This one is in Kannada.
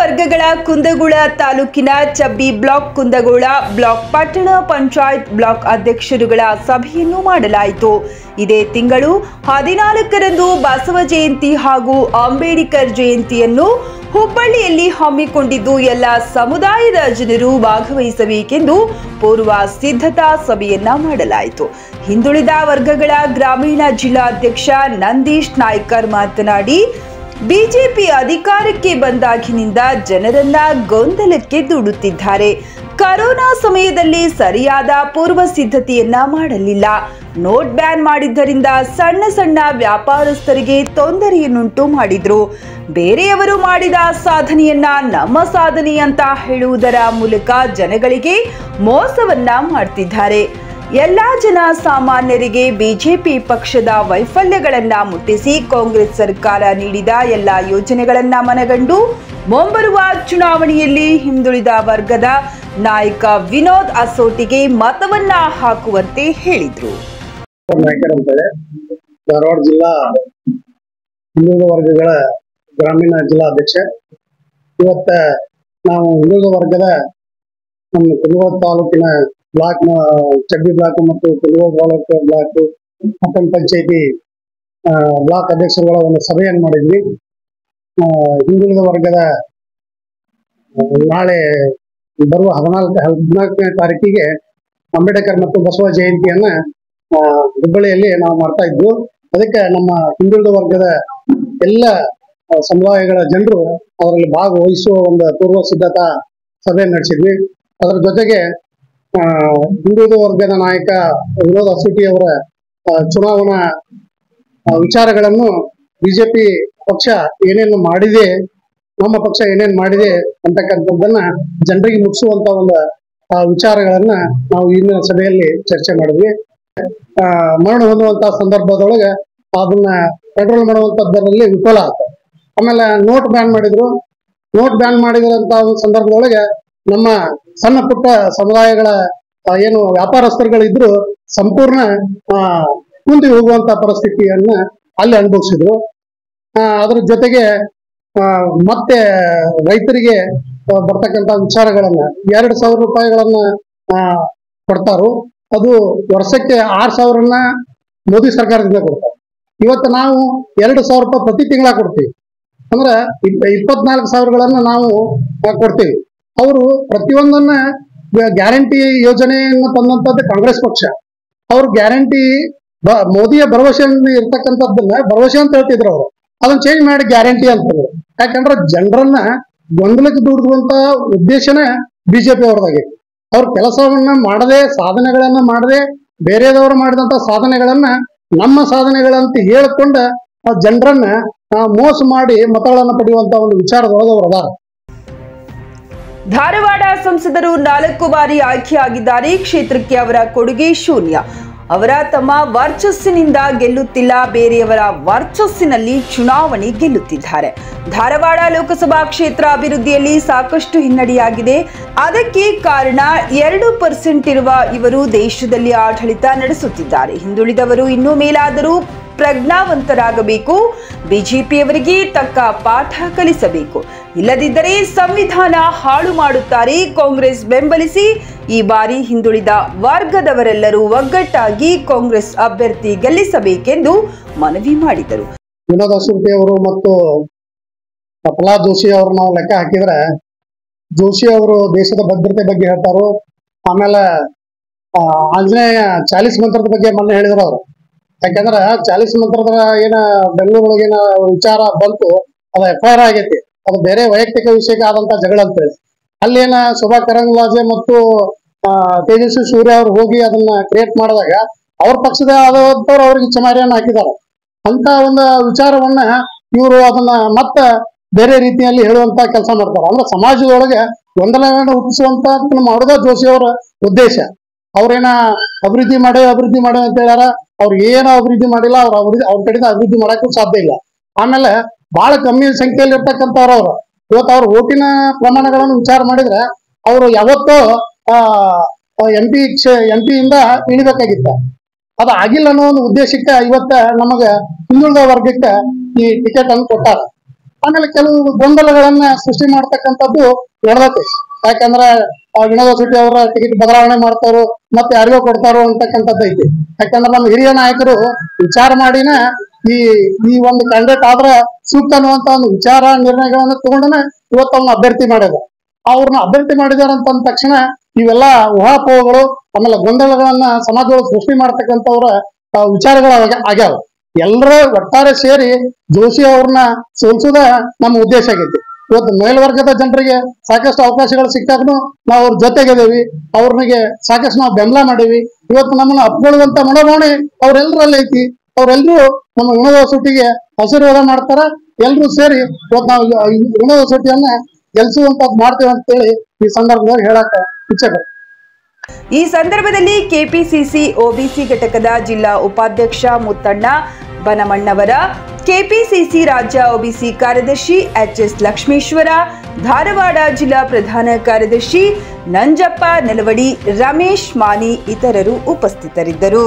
ವರ್ಗಗಳ ಕುಂದಗೋಳ ತಾಲೂಕಿನ ಚಬ್ಬಿ ಬ್ಲಾಕ್ ಕುಂದಗೋಳ ಬ್ಲಾಕ್ ಪಟ್ಟಣ ಪಂಚಾಯತ್ ಬ್ಲಾಕ್ ಅಧ್ಯಕ್ಷರುಗಳ ಸಭೆಯನ್ನು ಮಾಡಲಾಯಿತು. ಇದೇ ತಿಂಗಳು 14ರಂದು ಬಸವ ಜಯಂತಿ ಹಾಗೂ ಅಂಬೇಡ್ಕರ್ ಜಯಂತಿಯನ್ನು ಹುಬ್ಬಳ್ಳಿಯಲ್ಲಿ ಹಮ್ಮಿಕೊಂಡಿದ್ದು ಎಲ್ಲ ಸಮುದಾಯದ ಜನರು ಭಾಗವಹಿಸಬೇಕೆಂದು ಪೂರ್ವ ಸಿದ್ಧತಾ ಸಭೆಯನ್ನ ಮಾಡಲಾಯಿತು. ಹಿಂದುಳಿದ ವರ್ಗಗಳ ಗ್ರಾಮೀಣ ಜಿಲ್ಲಾಧ್ಯಕ್ಷ ನಂದೀಶ್ ನಾಯ್ಕರ್ ಮಾತನಾಡಿ, ಬಿಜೆಪಿ ಅಧಿಕಾರಕ್ಕೆ ಬಂದಾಗಿನಿಂದ ಜನರನ್ನ ಗೊಂದಲಕ್ಕೆ ದೂಡುತ್ತಿದ್ದಾರೆ. ಕರೋನಾ ಸಮಯದಲ್ಲಿ ಸರಿಯಾದ ಪೂರ್ವ ಸಿದ್ಧತೆಯನ್ನ ಮಾಡಲಿಲ್ಲ. ನೋಟ್ ಬ್ಯಾನ್ ಮಾಡಿದ್ದರಿಂದ ಸಣ್ಣ ಸಣ್ಣ ವ್ಯಾಪಾರಸ್ಥರಿಗೆ ತೊಂದರೆಯನ್ನುಂಟು ಮಾಡಿದ್ರು. ಬೇರೆಯವರು ಮಾಡಿದ ಸಾಧನೆಯನ್ನ ನಮ್ಮ ಸಾಧನೆ ಅಂತ ಹೇಳುವುದರ ಮೂಲಕ ಜನಗಳಿಗೆ ಮೋಸವನ್ನ ಮಾಡ್ತಿದ್ದಾರೆ. ಎಲ್ಲಾ ಜನ ಸಾಮಾನ್ಯರಿಗೆ ಬಿಜೆಪಿ ಪಕ್ಷದ ವೈಫಲ್ಯಗಳನ್ನ ಮುಟ್ಟಿಸಿ ಕಾಂಗ್ರೆಸ್ ಸರ್ಕಾರ ನೀಡಿದ ಎಲ್ಲ ಯೋಜನೆಗಳನ್ನ ಮನಗಂಡು ಮುಂಬರುವ ಚುನಾವಣೆಯಲ್ಲಿ ಹಿಂದುಳಿದ ವರ್ಗದ ನಾಯಕ ವಿನೋದ್ ಅಸೋಟಿಗೆ ಮತವನ್ನ ಹಾಕುವಂತೆ ಹೇಳಿದ್ರು. ಧಾರವಾಡ ಜಿಲ್ಲಾ ಹಿಂದುಳಿದ ವರ್ಗಗಳ ಗ್ರಾಮೀಣ ಜಿಲ್ಲಾ ಅಧ್ಯಕ್ಷ. ಇವತ್ತ ನಾವು ಹಿಂದುಳಿದ ವರ್ಗದ ನಮ್ಮ ಕುಂದಗೋಳ ತಾಲೂಕಿನ ಬ್ಲಾಕ್ ಚಬ್ಬಿ ಬ್ಲಾಕ್ ಮತ್ತು ಕುಂದಗೋಳ ತಾಲೂಕು ಬ್ಲಾಕ್ ಪಟ್ಟಣ ಪಂಚಾಯತಿ ಬ್ಲಾಕ್ ಅಧ್ಯಕ್ಷರುಗಳ ಒಂದು ಸಭೆಯನ್ನು ಮಾಡಿದ್ವಿ. ಹಿಂದುಳಿದ ವರ್ಗದ ನಾಳೆ ಬರುವ 14ನೇ ತಾರೀಕಿಗೆ ಅಂಬೇಡ್ಕರ್ ಮತ್ತು ಬಸವ ಜಯಂತಿಯನ್ನ ಹುಬ್ಬಳ್ಳಿಯಲ್ಲಿ ನಾವು ಮಾಡ್ತಾ ಇದ್ವು. ಅದಕ್ಕೆ ನಮ್ಮ ಹಿಂದುಳಿದ ವರ್ಗದ ಎಲ್ಲ ಸಮುದಾಯಗಳ ಜನರು ಅದರಲ್ಲಿ ಭಾಗವಹಿಸುವ ಒಂದು ಪೂರ್ವ ಸಿದ್ಧತಾ ಸಭೆ ನಡೆಸಿದ್ವಿ. ಅದರ ಜೊತೆಗೆ ಹಿಂದುಳಿದ ವರ್ಗದ ನಾಯಕ ವಿನೋದ್ ಅಸೋಟಿ ಅವರ ಚುನಾವಣಾ ವಿಚಾರಗಳನ್ನು ಬಿಜೆಪಿ ಪಕ್ಷ ಏನೇನು ಮಾಡಿದೆ, ನಮ್ಮ ಪಕ್ಷ ಏನೇನು ಮಾಡಿದೆ ಅಂತಕ್ಕಂಥದ್ದನ್ನ ಜನರಿಗೆ ಮುಗಿಸುವಂತ ಒಂದು ವಿಚಾರಗಳನ್ನ ನಾವು ಇಂದಿನ ಸಭೆಯಲ್ಲಿ ಚರ್ಚೆ ಮಾಡಿದ್ವಿ. ಮರಣ ಹೊಂದುವಂತಹ ಸಂದರ್ಭದೊಳಗೆ ಅದನ್ನ ಕಂಟ್ರೋಲ್ ಮಾಡುವಂತದ್ದರಲ್ಲಿ ವಿಫಲ ಆಯ್ತು. ಆಮೇಲೆ ನೋಟ್ ಬ್ಯಾನ್ ಮಾಡಿದ್ರು. ನೋಟ್ ಬ್ಯಾನ್ ಮಾಡಿದಂತ ಒಂದು ಸಂದರ್ಭದೊಳಗೆ ನಮ್ಮ ಸಣ್ಣ ಪುಟ್ಟ ಸಮುದಾಯಗಳ ಏನು ವ್ಯಾಪಾರಸ್ಥರುಗಳಿದ್ರು ಸಂಪೂರ್ಣ ಕುಂದಿ ಹೋಗುವಂತ ಪರಿಸ್ಥಿತಿಯನ್ನ ಅಲ್ಲಿ ಅನುಭವಿಸಿದ್ರು. ಅದ್ರ ಜೊತೆಗೆ ಮತ್ತೆ ರೈತರಿಗೆ ಬರ್ತಕ್ಕಂಥ ವಿಚಾರಗಳನ್ನ 2,000 ರೂಪಾಯಿಗಳನ್ನ ಕೊಡ್ತಾರು. ಅದು ವರ್ಷಕ್ಕೆ 6,000 ಮೋದಿ ಸರ್ಕಾರದಿಂದ ಕೊಡ್ತಾರೆ. ಇವತ್ತು ನಾವು 2,000 ರೂಪಾಯಿ ಪ್ರತಿ ತಿಂಗಳ ಕೊಡ್ತೀವಿ. ಅಂದ್ರೆ 24,000ಗಳನ್ನ ನಾವು ಕೊಡ್ತೀವಿ. ಅವರು ಪ್ರತಿಯೊಂದನ್ನ ಗ್ಯಾರಂಟಿ ಯೋಜನೆಯನ್ನು ತಂದಂತದ್ದು ಕಾಂಗ್ರೆಸ್ ಪಕ್ಷ. ಅವ್ರು ಗ್ಯಾರಂಟಿ ಮೋದಿಯ ಭರವಸೆ ಇರ್ತಕ್ಕಂಥದ್ದನ್ನ ಭರವಸೆ ಅಂತ ಹೇಳ್ತಿದ್ರು. ಅವರು ಅದನ್ನ ಚೇಂಜ್ ಮಾಡಿ ಗ್ಯಾರಂಟಿ ಅಂತಂದ್ರು. ಯಾಕಂದ್ರೆ ಜನರನ್ನ ಗೊಂದಲಕ್ಕೆ ದೂಡುವಂತ ಉದ್ದೇಶನೇ ಬಿಜೆಪಿ ಅವ್ರದಾಗೆ. ಅವ್ರ ಕೆಲಸವನ್ನ ಮಾಡದೆ, ಸಾಧನೆಗಳನ್ನ ಮಾಡದೆ, ಬೇರೆದವರು ಮಾಡಿದಂತ ಸಾಧನೆಗಳನ್ನ ನಮ್ಮ ಸಾಧನೆಗಳಂತ ಹೇಳ್ಕೊಂಡ ಜನರನ್ನ ಮೋಸ ಮಾಡಿ ಮತಗಳನ್ನ ಪಡೆಯುವಂತ ಒಂದು ವಿಚಾರದೊಳಗೆ ಅವರು ಅದಾರ. ಧಾರವಾಡ ಸಂಸದರು 4 ಬಾರಿ ಆಯ್ಕೆಯಾಗಿದ್ದಾರೆ. ಕ್ಷೇತ್ರಕ್ಕೆ ಅವರ ಕೊಡುಗೆ ಶೂನ್ಯ. ಅವರ ತಮ್ಮ ವರ್ಚಸ್ಸಿನಿಂದ ಗೆಲ್ಲುತ್ತಿಲ್ಲ, ಬೇರೆಯವರ ವರ್ಚಸ್ಸಿನಲ್ಲಿ ಚುನಾವಣೆ ಗೆಲ್ಲುತ್ತಿದ್ದಾರೆ. ಧಾರವಾಡ ಲೋಕಸಭಾ ಕ್ಷೇತ್ರ ಅಭಿವೃದ್ಧಿಯಲ್ಲಿ ಸಾಕಷ್ಟು ಹಿನ್ನಡೆಯಾಗಿದೆ. ಅದಕ್ಕೆ ಕಾರಣ 2% ಇರುವ ಇವರು ದೇಶದಲ್ಲಿ ಆಡಳಿತ ನಡೆಸುತ್ತಿದ್ದಾರೆ. ಹಿಂದುಳಿದವರು ಇನ್ನೂ ಮೇಲಾದರೂ ಪ್ರಜ್ಞಾವಂತರಾಗಬೇಕು. ಬಿಜೆಪಿಯವರಿಗೆ ತಕ್ಕ ಪಾಠ ಕಲಿಸಬೇಕು. ಇಲ್ಲದಿದ್ದರೆ ಸಂವಿಧಾನ ಹಾಳು ಮಾಡುತ್ತಾರೆ. ಕಾಂಗ್ರೆಸ್ ಬೆಂಬಲಿಸಿ ಈ ಬಾರಿ ಹಿಂದುಳಿದ ವರ್ಗದವರೆಲ್ಲರೂ ಒಗ್ಗಟ್ಟಾಗಿ ಕಾಂಗ್ರೆಸ್ ಅಭ್ಯರ್ಥಿ ಗೆಲ್ಲಿಸಬೇಕೆಂದು ಮನವಿ ಮಾಡಿದರು. ವಿನೋದ್ ಅಸೋಟಿ ಅವರು ಮತ್ತು ಪ್ರಹ್ಲಾದ್ ಜೋಶಿ ಅವರು ನಾವು ಲೆಕ್ಕ ಹಾಕಿದ್ರೆ, ಜೋಶಿ ಅವರು ದೇಶದ ಭದ್ರತೆ ಬಗ್ಗೆ ಹೇಳ್ತಾರು. ಆಮೇಲೆ ಆಂಜನೇಯ 40 ಮಂತ್ರದ ಬಗ್ಗೆ ಮೊನ್ನೆ ಹೇಳಿದ್ರು ಅವರು. ಯಾಕಂದ್ರೆ 40 ಮಂತ್ರದ ಏನ ಬೆಂಗಳೂರೊಳಗೇನ ವಿಚಾರ ಬಂತು, ಅದು FIR ಆಗೈತಿ. ಅದು ಬೇರೆ ವೈಯಕ್ತಿಕ ವಿಷಯಕ್ಕೆ ಆದಂತ ಜಗಳ ಅಂತೇಳಿ ಅಲ್ಲೇನ ಶೋಭಾ ಕರಂದ್ಲಾಜೆ ಮತ್ತು ತೇಜಸ್ವಿ ಸೂರ್ಯ ಅವರು ಹೋಗಿ ಅದನ್ನ ಕ್ರಿಯೇಟ್ ಮಾಡಿದಾಗ ಅವ್ರ ಪಕ್ಷದ ಆದವ್ರು ಅವ್ರಿಗೆ ಚಮಾರಿಯನ್ನ ಹಾಕಿದ್ದಾರೆ. ಅಂತ ಒಂದು ವಿಚಾರವನ್ನ ಇವರು ಅದನ್ನ ಮತ್ತ ಬೇರೆ ರೀತಿಯಲ್ಲಿ ಹೇಳುವಂತ ಕೆಲಸ ಮಾಡ್ತಾರೆ. ಅಂದ್ರೆ ಸಮಾಜದೊಳಗೆ ಗೊಂದಲವನ್ನು ಹುಟ್ಟಿಸುವಂತ ಮಾಡೋದ ಜೋಶಿ ಅವರ ಉದ್ದೇಶ. ಅವ್ರೇನ ಅಭಿವೃದ್ಧಿ ಮಾಡೇ ಅಂತ ಹೇಳ್ಯಾರ. ಅವ್ರು ಏನು ಅಭಿವೃದ್ಧಿ ಮಾಡಿಲ್ಲ. ಅವ್ರ ಕಡೆಯಿಂದ ಅಭಿವೃದ್ಧಿ ಮಾಡಕ್ಕೂ ಸಾಧ್ಯ ಇಲ್ಲ. ಆಮೇಲೆ ಬಹಳ ಕಮ್ಮಿ ಸಂಖ್ಯೆಯಲ್ಲಿ ಇರ್ತಕ್ಕಂಥವ್ರು ಅವರು ಇವತ್ತು ಅವ್ರ ಓಟಿನ ಪ್ರಮಾಣಗಳನ್ನು ವಿಚಾರ ಮಾಡಿದ್ರೆ ಅವರು ಯಾವತ್ತೋ MP ಇಂದ ಇಳಿಬೇಕಾಗಿತ್ತ. ಅದು ಆಗಿಲ್ಲ ಅನ್ನೋ ಒಂದು ಉದ್ದೇಶಕ್ಕೆ ಇವತ್ತ ನಮಗ ಹಿಂದುಳಿದ ವರ್ಗಕ್ಕೆ ಈ ಟಿಕೆಟ್ ಅನ್ನು ಕೊಟ್ಟಾರ. ಆಮೇಲೆ ಕೆಲವು ಗೊಂದಲಗಳನ್ನ ಸೃಷ್ಟಿ ಮಾಡ್ತಕ್ಕಂಥದ್ದು ನಡೆದೈತಿ. ಯಾಕಂದ್ರ ವಿನೋದ ಶೆಟ್ಟಿ ಅವರ ಟಿಕೆಟ್ ಬದಲಾವಣೆ ಮಾಡ್ತಾರೋ ಮತ್ತೆ ಯಾರಿಗೋ ಕೊಡ್ತಾರೋ ಅಂತಕ್ಕಂಥದ್ದು ಐತಿ. ಯಾಕಂದ್ರೆ ನಮ್ಮ ಹಿರಿಯ ನಾಯಕರು ವಿಚಾರ ಮಾಡಿನ ಈ ಒಂದು ಕ್ಯಾಂಡಿಡೇಟ್ ಆದ್ರ ಸೂಕ್ತ ಅನ್ನುವಂತ ಒಂದು ವಿಚಾರ ನಿರ್ಣಯಗಳನ್ನ ತಗೊಂಡನ ಇವತ್ತು ಅವ್ನ ಅಭ್ಯರ್ಥಿ ಮಾಡ್ಯಾರ. ಅವ್ರನ್ನ ಅಭ್ಯರ್ಥಿ ಮಾಡಿದಾರೆ ಅಂತ ಅಂದ ತಕ್ಷಣ ಇವೆಲ್ಲ ಊಹಾಪೋಹಗಳು ಆಮೇಲೆ ಗೊಂದಲಗಳನ್ನ ಸಮಾಜದೊಳಗೆ ಸೃಷ್ಟಿ ಮಾಡ್ತಕ್ಕಂಥವ್ರ ವಿಚಾರಗಳು ಆಗ್ಯಾವ. ಎಲ್ಲರ ಒಟ್ಟಾರೆ ಸೇರಿ ಜೋಶಿ ಅವ್ರನ್ನ ಸೋಲ್ಸುದ ನಮ್ಮ ಉದ್ದೇಶ ಆಗೈತಿ. ಇವತ್ತು ಮೇಲ್ವರ್ಗದ ಜನರಿಗೆ ಸಾಕಷ್ಟು ಅವಕಾಶಗಳು ಸಿಕ್ಕಾಗೂ ನಾವು ಅವ್ರ ಜೊತೆಗಿದೇವಿ, ಅವ್ರಿಗೆ ಸಾಕಷ್ಟು ನಾವು ಬೆಂಬಲ ಮಾಡೀವಿ. ಇವತ್ತು ನಮ್ಮನ್ನ ಅಪ್ಕೊಳ್ಳುವಂತ ಮನೋಭಾವನೆ ಅವ್ರೆಲ್ಲರಲ್ಲಿ ಐತಿ. ಅವ್ರೆಲ್ರೂ ನಮ್ಮ ವಿನೋದ ಶೆಟ್ಟಿಗೆ ಆಶೀರ್ವಾದ ಮಾಡ್ತಾರ. ಎಲ್ರೂ ಸೇರಿ ಇವತ್ತು ನಾವು ವಿನೋದ ಶೆಟ್ಟಿಯನ್ನ ಗೆಲ್ಸುವಂತದ್ ಮಾಡ್ತೇವೆ ಅಂತೇಳಿ ಈ ಸಂದರ್ಭದಲ್ಲಿ ಹೇಳಕ ಇಚ್ಛೆ. ಈ ಸಂದರ್ಭದಲ್ಲಿ ಕೆಪಿಸಿಸಿ ಒಬಿಸಿ ಘಟಕದ ಜಿಲ್ಲಾ ಉಪಾಧ್ಯಕ್ಷ ಮುತ್ತಣ್ಣ ಬನಮಣ್ಣವರ, ಕೆಪಿಸಿಸಿ ರಾಜ್ಯ ಒಬಿಸಿ ಕಾರ್ಯದರ್ಶಿ ಎಚ್ಎಸ್ ಲಕ್ಷ್ಮೇಶ್ವರ, ಧಾರವಾಡ ಜಿಲ್ಲಾ ಪ್ರಧಾನ ಕಾರ್ಯದರ್ಶಿ ನಂಜಪ್ಪ ನೆಲವಡಿ, ರಮೇಶ್ ಮಾನಿ ಇತರರು ಉಪಸ್ಥಿತರಿದ್ದರು.